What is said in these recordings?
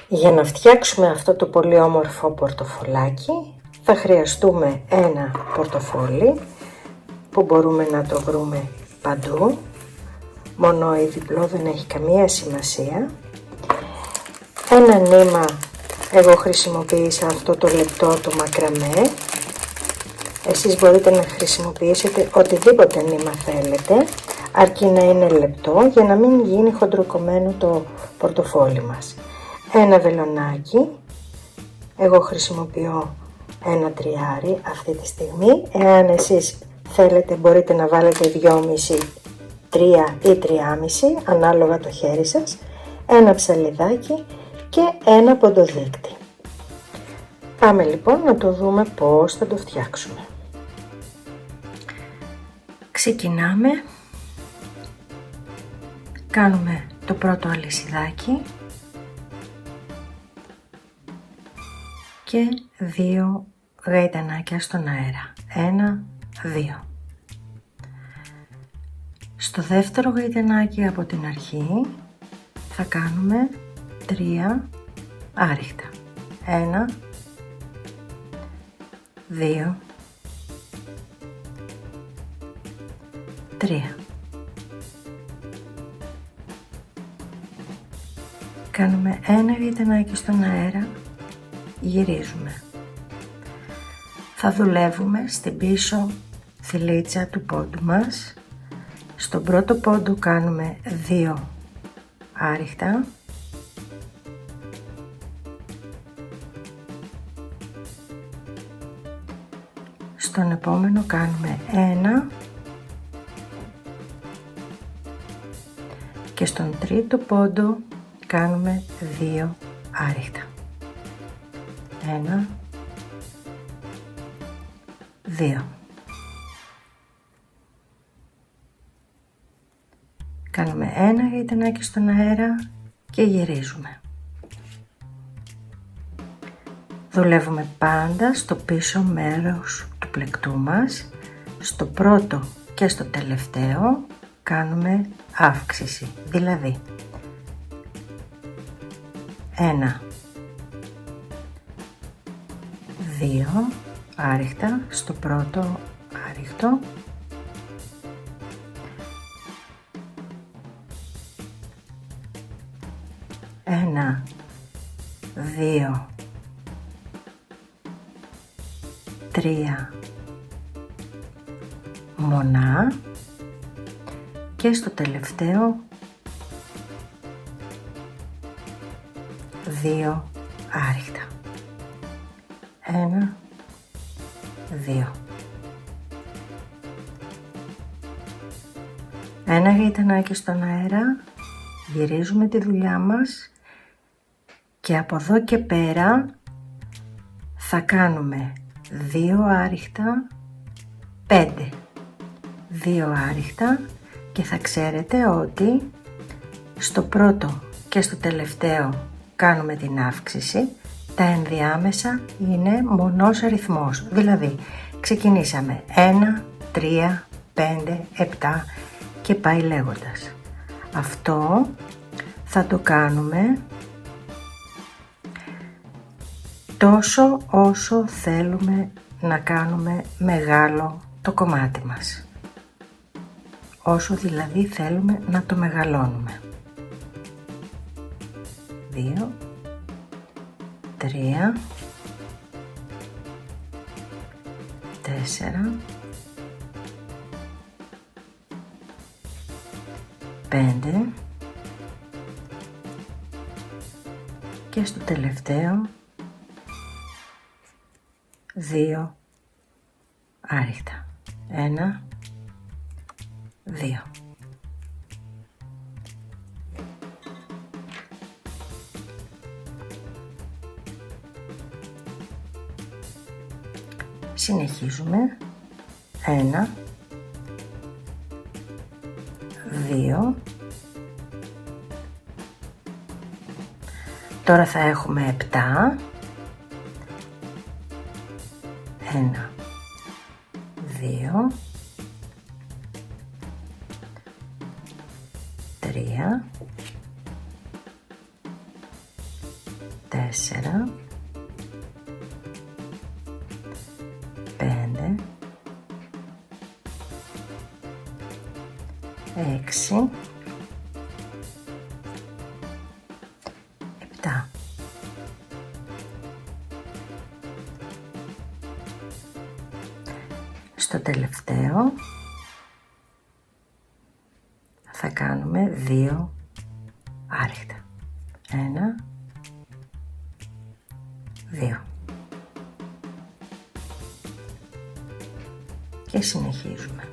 Για να φτιάξουμε αυτό το πολύ όμορφο πορτοφολάκι θα χρειαστούμε ένα πορτοφόλι που μπορούμε να το βρούμε παντού, μόνο η διπλό δεν έχει καμία σημασία. Ένα νήμα, εγώ χρησιμοποίησα αυτό το λεπτό το μακραμέ, εσείς μπορείτε να χρησιμοποιήσετε οτιδήποτε νήμα θέλετε, αρκεί να είναι λεπτό για να μην γίνει χοντροκομμένο το πορτοφόλι μας. Ένα βελονάκι, εγώ χρησιμοποιώ ένα τριάρι αυτή τη στιγμή, εάν εσείς θέλετε μπορείτε να βάλετε 2,5, 3 ή 3,5 ανάλογα το χέρι σας, ένα ψαλιδάκι και ένα ποντοδείκτη. Πάμε λοιπόν να το δούμε πώς θα το φτιάξουμε. Ξεκινάμε, κάνουμε το πρώτο αλυσιδάκι και 2 γαϊτανάκια στον αέρα, 1, 2. Στο δεύτερο γαϊτανάκι από την αρχή θα κάνουμε 3 άριχτα, 1, 2, 3. Κάνουμε ένα γαϊτανάκι στον αέρα, γυρίζουμε. Θα δουλεύουμε στην πίσω θηλίτσα του πόντου μας. Στον πρώτο πόντο κάνουμε 2 άριχτα, στον επόμενο κάνουμε 1 και στον τρίτο πόντο κάνουμε 2 άριχτα. 1, 2. Κάνουμε ένα γαϊτανάκι στον αέρα και γυρίζουμε. Δουλεύουμε πάντα στο πίσω μέρος του πλεκτού μας. Στο πρώτο και στο τελευταίο κάνουμε αύξηση, δηλαδή 1, 2 άριχτα, στο πρώτο άριχτο, 1, 2, 3 μονά και στο τελευταίο 2 άριχτα. 1, 2. Ένα γαϊτανάκι στον αέρα, γυρίζουμε τη δουλειά μας και από εδώ και πέρα θα κάνουμε 2 άριχτα, 5, 2 άριχτα και θα ξέρετε ότι στο πρώτο και στο τελευταίο κάνουμε την αύξηση, τα ενδιάμεσα είναι μονός αριθμός, δηλαδή ξεκινήσαμε 1, 3, 5, 7 και πάει λέγοντας. Αυτό θα το κάνουμε τόσο όσο θέλουμε να κάνουμε μεγάλο το κομμάτι μας. Όσο δηλαδή θέλουμε να το μεγαλώνουμε. 2, 3, 4, 5 και στο τελευταίο 2 άριχτα. 1, 2. Συνεχίζουμε. 1, 2. Τώρα θα έχουμε 7. 1, 2, 3, 4, 5, 6, 7. Στο τελευταίο θα κάνουμε 2 άριχτα. 1, 2. Και συνεχίζουμε.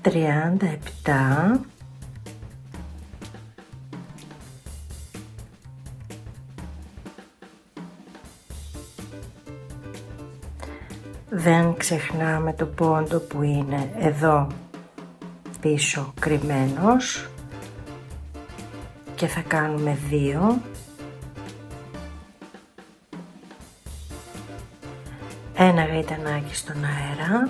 Τριάντα 7. Δεν ξεχνάμε το πόντο που είναι εδώ πίσω κρυμμένος και θα κάνουμε 2. Ένα γαϊτανάκι στον αέρα.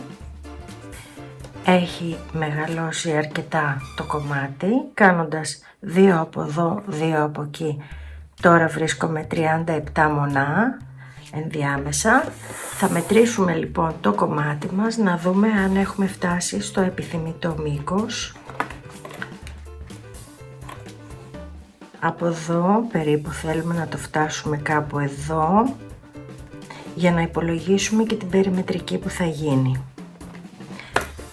Έχει μεγαλώσει αρκετά το κομμάτι, κάνοντας 2 από εδώ, 2 από εκεί. Τώρα βρίσκομαι 37 μονά ενδιάμεσα. Θα μετρήσουμε λοιπόν το κομμάτι μας, να δούμε αν έχουμε φτάσει στο επιθυμητό μήκος. Από εδώ περίπου θέλουμε να το φτάσουμε κάπου εδώ, για να υπολογίσουμε και την περιμετρική που θα γίνει.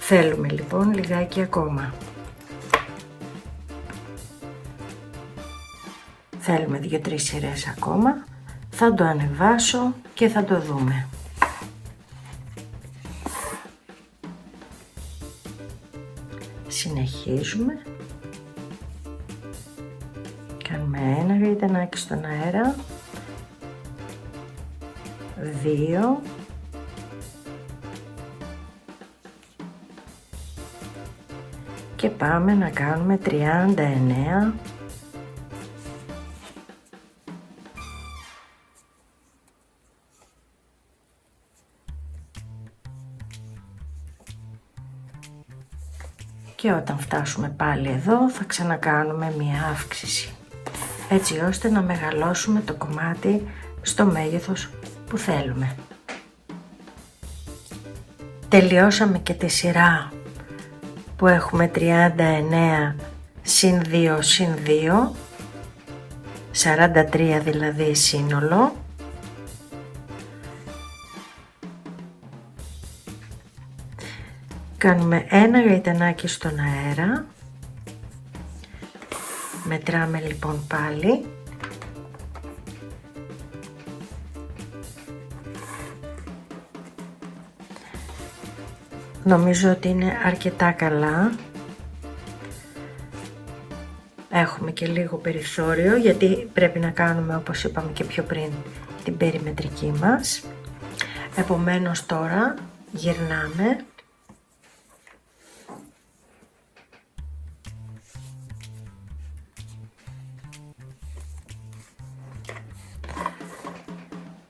Θέλουμε λοιπόν λιγάκι ακόμα. Θέλουμε 2-3 σειρές ακόμα. Θα το ανεβάσω και θα το δούμε. Συνεχίζουμε. Κάνουμε ένα γαϊτανάκι στον αέρα. 2. Και πάμε να κάνουμε 39. Και όταν φτάσουμε πάλι εδώ θα ξανακάνουμε μία αύξηση, έτσι ώστε να μεγαλώσουμε το κομμάτι στο μέγεθος που θέλουμε. Τελειώσαμε και τη σειρά που έχουμε 39 συν 2 συν 2, 43 δηλαδή σύνολο. Κάνουμε ένα γαϊτανάκι στον αέρα Μετράμε λοιπόν πάλι. Νομίζω ότι είναι αρκετά καλά. Έχουμε και λίγο περιθώριο γιατί πρέπει να κάνουμε, όπως είπαμε και πιο πριν, την περιμετρική μας. Επομένως τώρα γυρνάμε.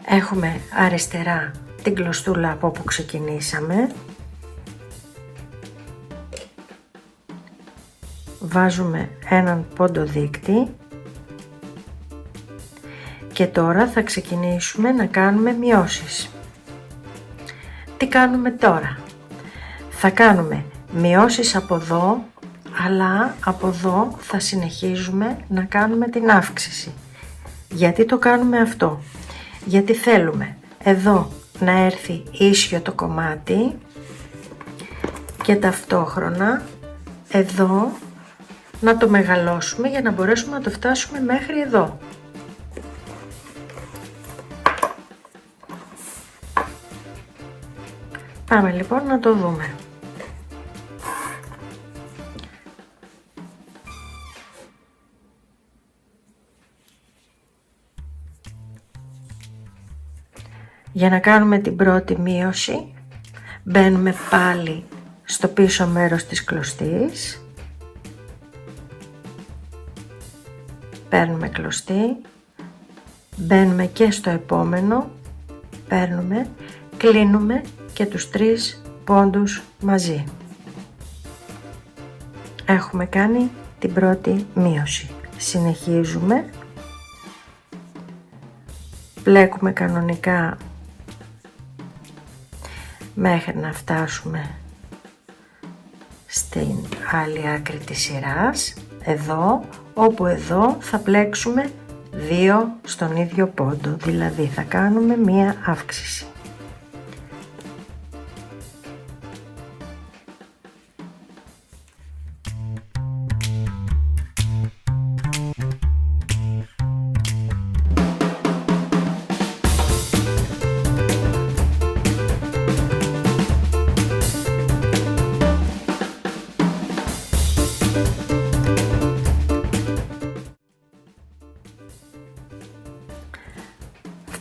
Έχουμε αριστερά την κλωστούλα από όπου ξεκινήσαμε. Βάζουμε έναν πόντο δείκτη και τώρα θα ξεκινήσουμε να κάνουμε μειώσεις. Τι κάνουμε τώρα? Θα κάνουμε μειώσεις από εδώ, αλλά από εδώ θα συνεχίζουμε να κάνουμε την αύξηση. Γιατί το κάνουμε αυτό? Γιατί θέλουμε εδώ να έρθει ίσιο το κομμάτι και ταυτόχρονα εδώ να το μεγαλώσουμε για να μπορέσουμε να το φτάσουμε μέχρι εδώ. Πάμε λοιπόν να το δούμε. Για να κάνουμε την πρώτη μείωση μπαίνουμε πάλι στο πίσω μέρος της κλωστής, παίρνουμε κλωστή, μπαίνουμε και στο επόμενο, παίρνουμε, κλείνουμε και τους 3 πόντους μαζί. Έχουμε κάνει την πρώτη μείωση. Συνεχίζουμε, πλέκουμε κανονικά μέχρι να φτάσουμε στην άλλη άκρη της σειράς, εδώ, όπου εδώ θα πλέξουμε 2 στον ίδιο πόντο, δηλαδή θα κάνουμε μία αύξηση.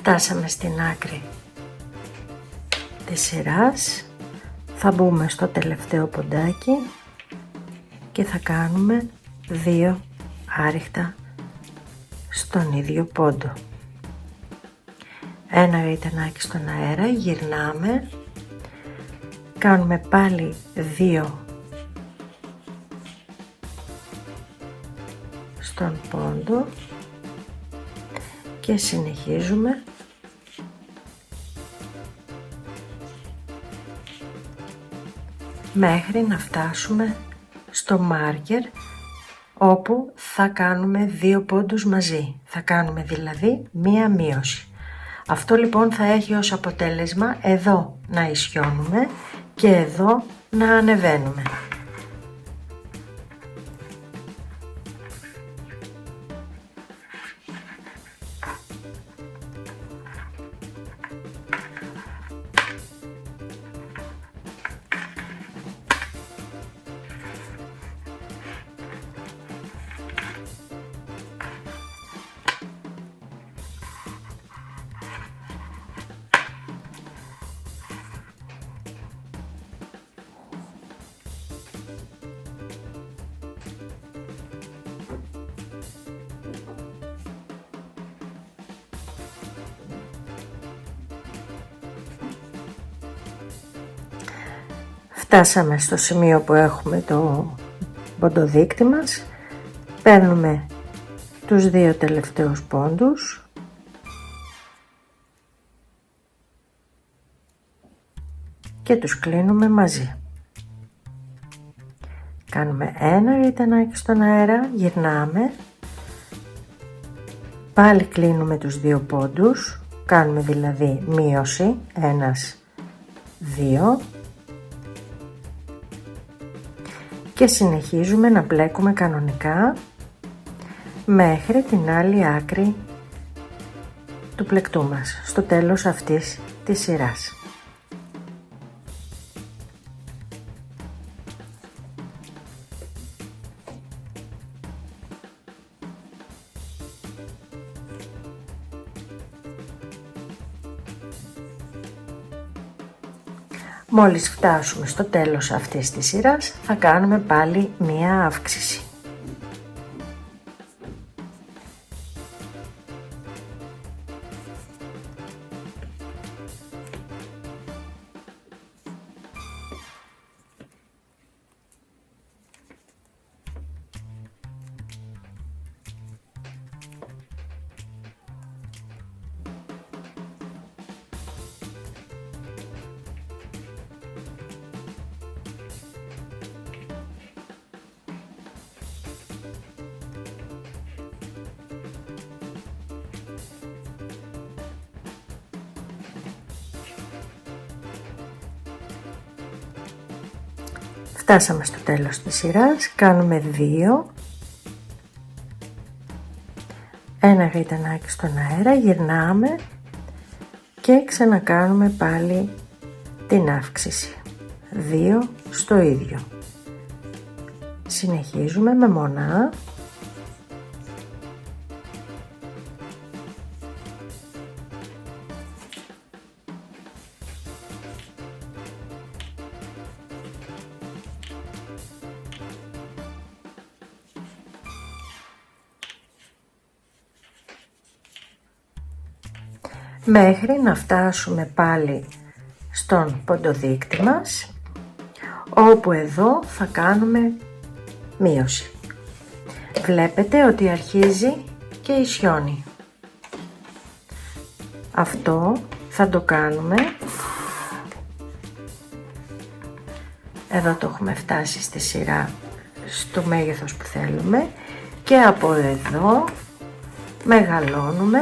Φτάσαμε στην άκρη της σειράς, θα μπούμε στο τελευταίο ποντάκι και θα κάνουμε 2 άριχτα στον ίδιο πόντο. Ένα ρητανάκι στον αέρα, γυρνάμε, κάνουμε πάλι 2 στον πόντο και συνεχίζουμε μέχρι να φτάσουμε στο μάρκερ όπου θα κάνουμε 2 πόντους μαζί. Θα κάνουμε δηλαδή μία μείωση. Αυτό λοιπόν θα έχει ως αποτέλεσμα εδώ να ισιώνουμε και εδώ να ανεβαίνουμε. Φτάσαμε στο σημείο που έχουμε το ποντοδείκτη μας, παίρνουμε τους 2 τελευταίους πόντους και τους κλείνουμε μαζί. Κάνουμε ένα ρητανάκι στον αέρα, γυρνάμε, πάλι κλείνουμε τους 2 πόντους, κάνουμε δηλαδή μείωση, 1, 2 και συνεχίζουμε να πλέκουμε κανονικά μέχρι την άλλη άκρη του πλεκτού μας, στο τέλος αυτής της σειράς. Μόλις φτάσουμε στο τέλος αυτής της σειράς, θα κάνουμε πάλι μία αύξηση. Φτάσαμε στο τέλος της σειράς, κάνουμε 2, ένα γαϊτανάκι στον αέρα, γυρνάμε και ξανακάνουμε πάλι την αύξηση, 2 στο ίδιο. Συνεχίζουμε με μονά. Μέχρι να φτάσουμε πάλι στον ποντοδείκτη μας, όπου εδώ θα κάνουμε μείωση. Βλέπετε ότι αρχίζει και ισιώνει. Αυτό θα το κάνουμε, εδώ το έχουμε φτάσει στη σειρά στο μέγεθος που θέλουμε, και από εδώ μεγαλώνουμε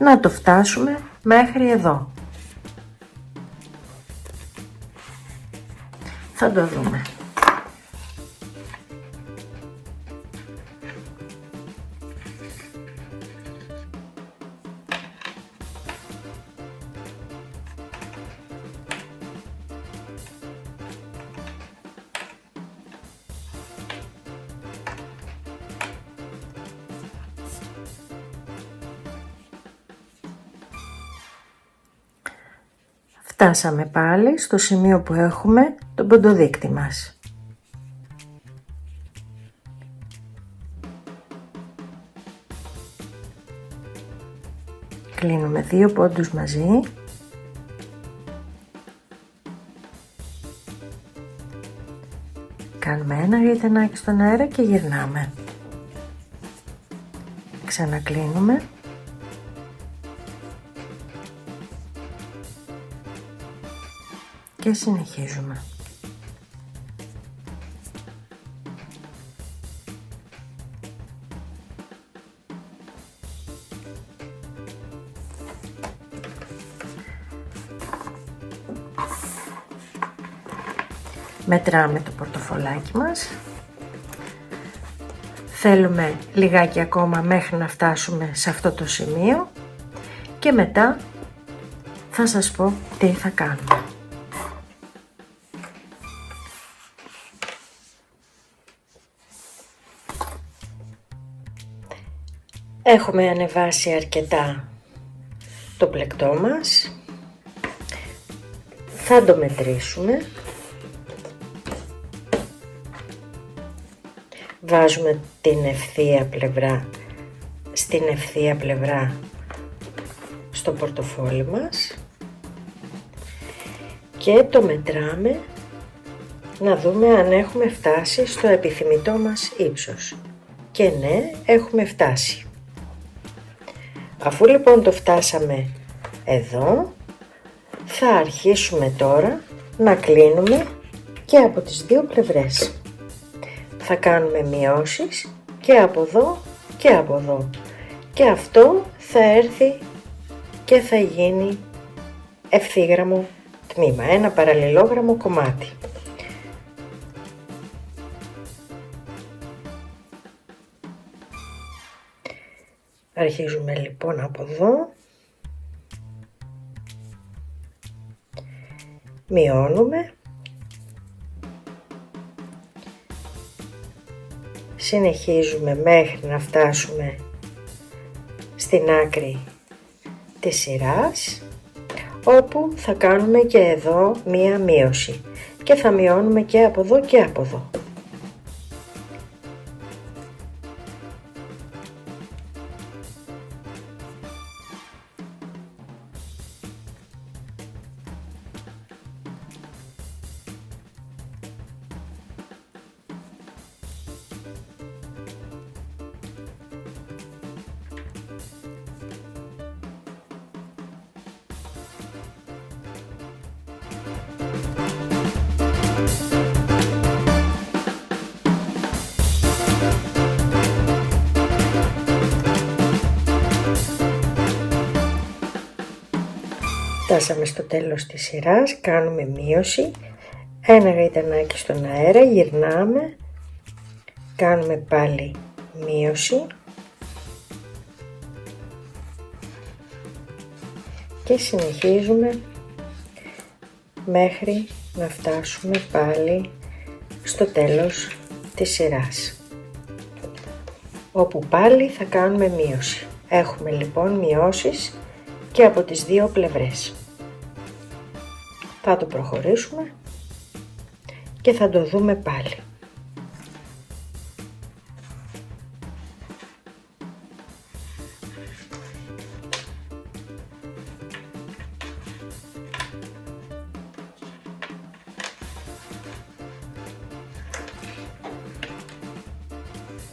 να το φτάσουμε μέχρι εδώ. Θα το δούμε. Φτάσαμε πάλι στο σημείο που έχουμε τον ποντοδείκτη μας. Κλείνουμε 2 πόντους μαζί. Κάνουμε ένα γαϊτανάκι στον αέρα και γυρνάμε. Ξανακλείνουμε. Και συνεχίζουμε. Μετράμε το πορτοφολάκι μας. Θέλουμε λιγάκι ακόμα μέχρι να φτάσουμε σε αυτό το σημείο και μετά θα σας πω τι θα κάνουμε. Έχουμε ανεβάσει αρκετά το πλεκτό μας. Θα το μετρήσουμε. Βάζουμε την ευθεία πλευρά στην ευθεία πλευρά στο πορτοφόλι μας και το μετράμε να δούμε αν έχουμε φτάσει στο επιθυμητό μας ύψος. Και ναι, έχουμε φτάσει. Αφού λοιπόν το φτάσαμε εδώ, θα αρχίσουμε τώρα να κλείνουμε και από τις δύο πλευρές. Θα κάνουμε μειώσεις και από εδώ και από εδώ. Και αυτό θα έρθει και θα γίνει ευθύγραμμο τμήμα, ένα παραλληλόγραμμο κομμάτι. Αρχίζουμε λοιπόν από εδώ, μειώνουμε, συνεχίζουμε μέχρι να φτάσουμε στην άκρη της σειράς, όπου θα κάνουμε και εδώ μία μείωση και θα μειώνουμε και από εδώ και από εδώ. Φτάσαμε στο τέλος της σειράς, κάνουμε μείωση, ένα γαϊτανάκι στον αέρα, γυρνάμε, κάνουμε πάλι μείωση και συνεχίζουμε μέχρι να φτάσουμε πάλι στο τέλος της σειράς, όπου πάλι θα κάνουμε μείωση. Έχουμε λοιπόν μειώσεις και από τις δύο πλευρές. Θα το προχωρήσουμε και θα το δούμε πάλι.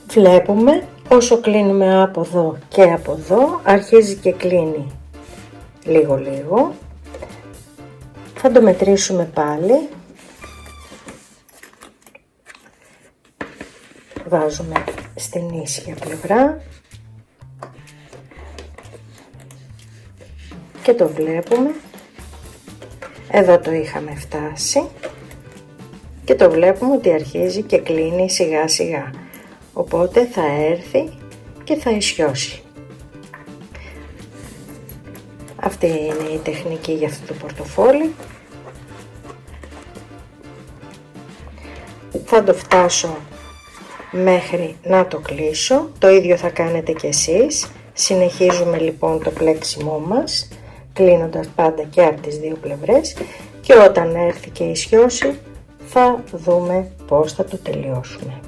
Βλέπουμε όσο κλείνουμε από εδώ και από εδώ, αρχίζει και κλείνει λίγο λίγο. Θα το μετρήσουμε πάλι. Βάζουμε στην ίσια πλευρά και το βλέπουμε. Εδώ το είχαμε φτάσει και το βλέπουμε ότι αρχίζει και κλείνει σιγά σιγά. Οπότε θα έρθει και θα ισιώσει. Αυτή είναι η τεχνική για αυτό το πορτοφόλι. Θα το φτάσω μέχρι να το κλείσω. Το ίδιο θα κάνετε και εσείς. Συνεχίζουμε λοιπόν το πλέξιμό μας, κλείνοντας πάντα και από τις δύο πλευρές, και όταν έρθει και ισιώσει θα δούμε πώς θα το τελειώσουμε.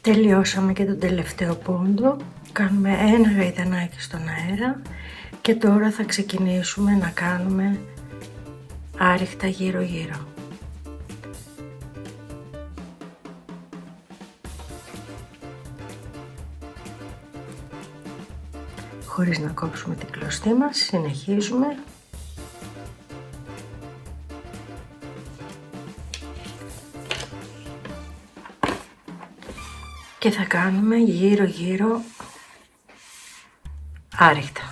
Τελειώσαμε και τον τελευταίο πόντο, κάνουμε ένα γαϊτανάκι στον αέρα και τώρα θα ξεκινήσουμε να κάνουμε άριχτα γύρω γύρω. Χωρίς να κόψουμε την κλωστή μας, συνεχίζουμε. Και θα κάνουμε γύρω γύρω άριχτα.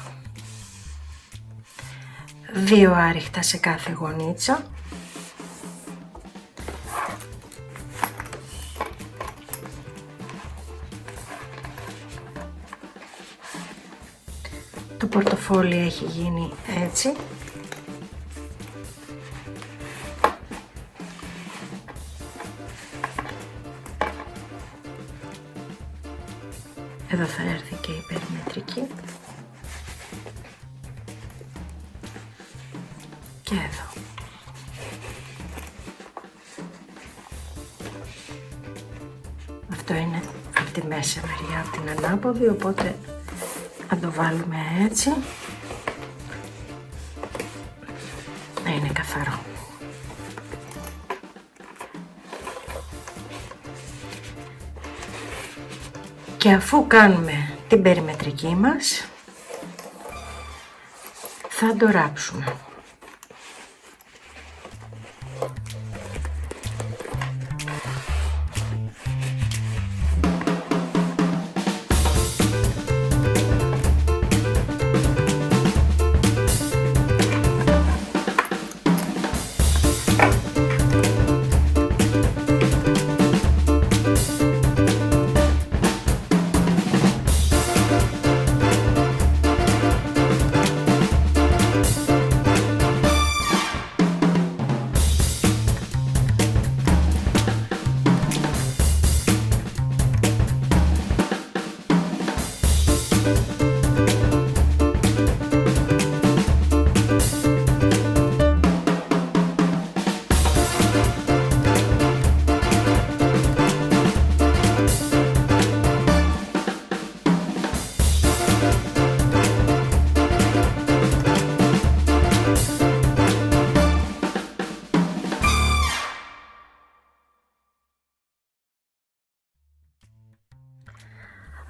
2 άριχτα σε κάθε γωνίτσα. Το πορτοφόλι έχει γίνει έτσι. Εδώ θα έρθει και η περιμετρική και εδώ. Αυτό είναι από τη μέσα μεριά, από την ανάποδη, οπότε θα το βάλουμε έτσι να είναι καθαρό. Και αφού κάνουμε την περιμετρική μας, θα το ράψουμε.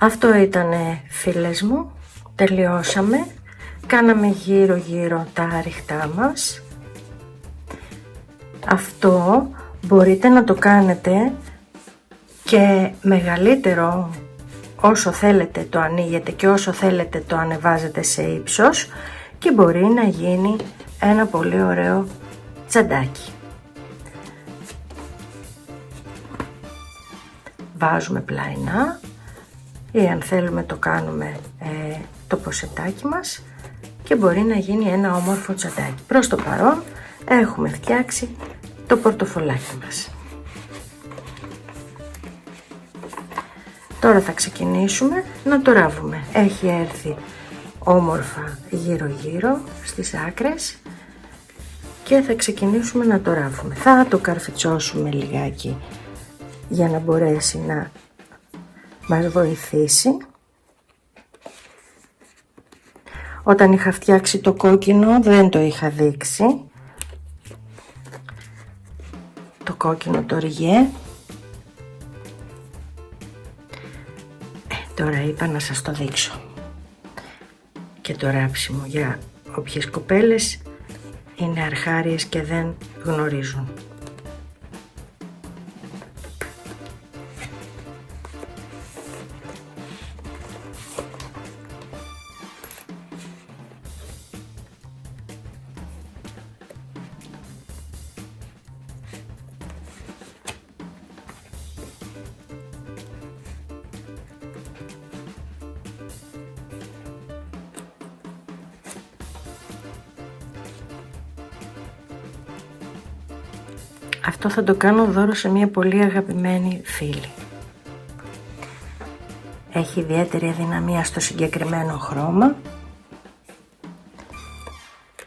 Αυτό ήτανε, φίλες μου, τελειώσαμε, κάναμε γύρω γύρω τα άριχτά μας. Αυτό μπορείτε να το κάνετε και μεγαλύτερο όσο θέλετε το ανοίγετε και όσο θέλετε το ανεβάζετε σε ύψος και μπορεί να γίνει ένα πολύ ωραίο τσαντάκι. Βάζουμε πλαϊνά ή αν θέλουμε το κάνουμε το ποσετάκι μας και μπορεί να γίνει ένα όμορφο τσαντάκι. Προς το παρόν έχουμε φτιάξει το πορτοφολάκι μας. Τώρα θα ξεκινήσουμε να το ράβουμε. Έχει έρθει όμορφα γύρω γύρω στις άκρες και θα ξεκινήσουμε να το ράβουμε. Θα το καρφιτσώσουμε λιγάκι για να μπορέσει να μας βοηθήσει. Όταν είχα φτιάξει το κόκκινο δεν το είχα δείξει. Το κόκκινο το ριγέ. Τώρα είπα να σας το δείξω. Και το ράψιμο για όποιες κοπέλες είναι αρχάριες και δεν γνωρίζουν. Αυτό θα το κάνω δώρο σε μια πολύ αγαπημένη φίλη. Έχει ιδιαίτερη αδυναμία στο συγκεκριμένο χρώμα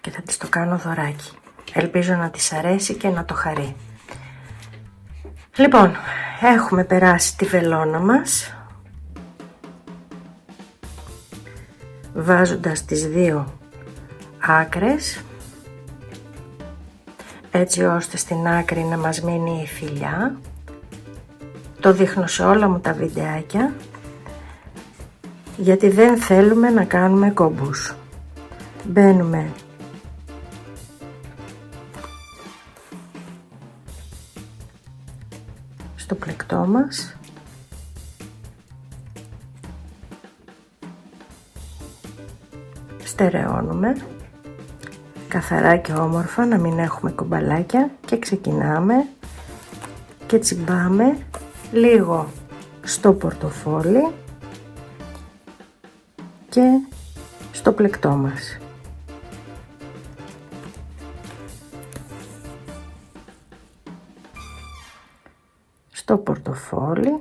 και θα της το κάνω δωράκι. Ελπίζω να της αρέσει και να το χαρεί. Λοιπόν, έχουμε περάσει τη βελόνα μας βάζοντας τις δύο άκρες έτσι ώστε στην άκρη να μας μείνει η φυλλιά. Το δείχνω σε όλα μου τα βιντεάκια γιατί δεν θέλουμε να κάνουμε κόμπους. Μπαίνουμε στο πλεκτό μας, στερεώνουμε καθαρά και όμορφα, να μην έχουμε κομπαλάκια και ξεκινάμε και τσιμπάμε λίγο στο πορτοφόλι και στο πλεκτό μας. Στο πορτοφόλι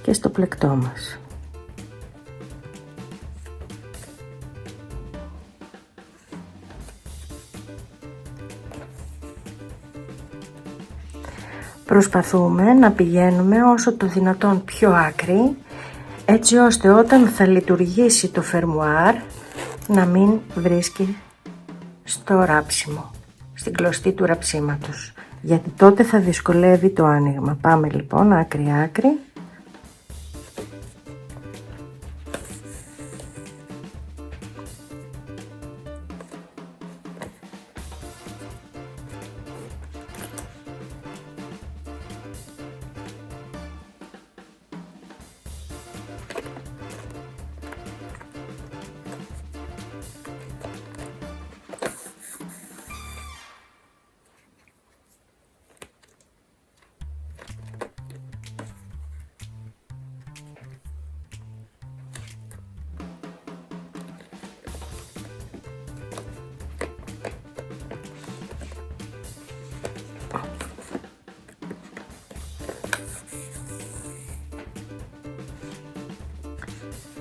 και στο πλεκτό μας. Προσπαθούμε να πηγαίνουμε όσο το δυνατόν πιο άκρη, έτσι ώστε όταν θα λειτουργήσει το φερμουάρ να μην βρίσκει στο ράψιμο, στην κλωστή του ραψίματος, γιατί τότε θα δυσκολεύει το άνοιγμα. Πάμε λοιπόν άκρη-άκρη.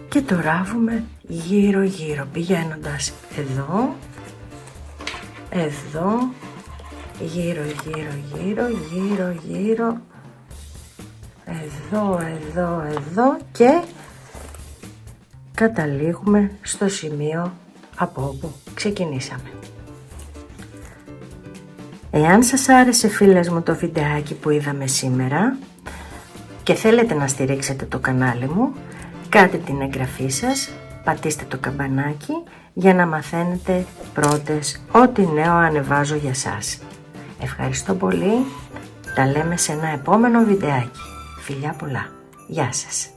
Και το ράβουμε γύρω γύρω, πηγαίνοντας εδώ, εδώ, γύρω γύρω γύρω, γύρω γύρω, εδώ, εδώ, εδώ και καταλήγουμε στο σημείο από όπου ξεκινήσαμε. Εάν σας άρεσε φίλες μου το βιντεάκι που είδαμε σήμερα και θέλετε να στηρίξετε το κανάλι μου, κάντε την εγγραφή σας, πατήστε το καμπανάκι για να μαθαίνετε πρώτες ό,τι νέο ανεβάζω για σας. Ευχαριστώ πολύ, τα λέμε σε ένα επόμενο βιντεάκι. Φιλιά πολλά, γεια σας.